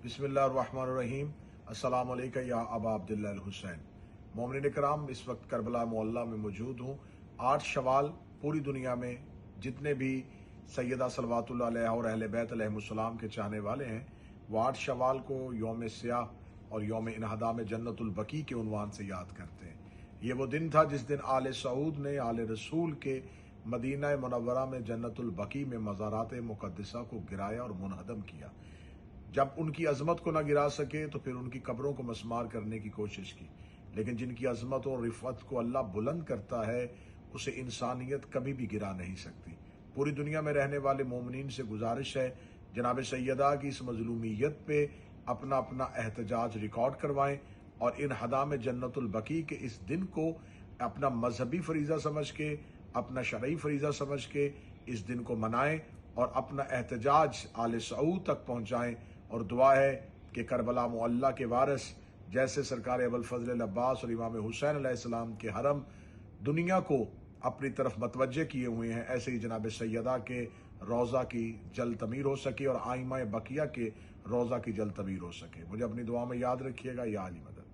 بسم اللہ الرحمن الرحیم۔ السلام علیکم یا ابا عبداللہ الحسین۔ مومنین کرام، اس وقت کربلا معلیٰ میں موجود ہوں۔ 8 شوال پوری دنیا میں جتنے بھی سیدہ صلوات اللہ علیہ اور اہل بیت علیہ السلام کے چاہنے والے ہیں، وہ 8 شوال کو یوم سیاہ اور یوم انہدام جنت البقیع کے عنوان سے یاد کرتے ہیں۔ یہ وہ دن تھا جس دن آل سعود نے آل رسول کے مدینہ منورہ میں جنت البقیع میں مزارات مقدسہ کو گرایا اور منہدم کیا۔ جب ان کی عظمت کو نہ گرا سکے تو پھر ان کی قبروں کو مسمار کرنے کی کوشش کی، لیکن جن کی عظمت اور رفعت کو اللہ بلند کرتا ہے اسے انسانیت کبھی بھی گرا نہیں سکتی۔ پوری دنیا میں رہنے والے مومنین سے گزارش ہے جناب سیدہ کی اس مظلومیت پہ اپنا اپنا احتجاج ریکارڈ کروائیں اور انہدام جنت البقیع کے اس دن کو اپنا مذہبی فریضہ سمجھ کے، اپنا شرعی فریضہ سمجھ کے اس دن کو منائیں اور اپنا احتجاج آل سعود تک پہنچائیں۔ اور دعا ہے کہ کربلا معلیٰ کے وارث جیسے سرکار ابوالفضل العباس اور امام حسین علیہ السلام کے حرم دنیا کو اپنی طرف متوجہ کیے ہوئے ہیں، ایسے ہی جناب سیدہ کے روضہ کی جلد تعمیر ہو سکے اور آئمہ بقیہ کے روضہ کی جلد تعمیر ہو سکے۔ مجھے اپنی دعا میں یاد رکھیے گا۔ یا علی مدد۔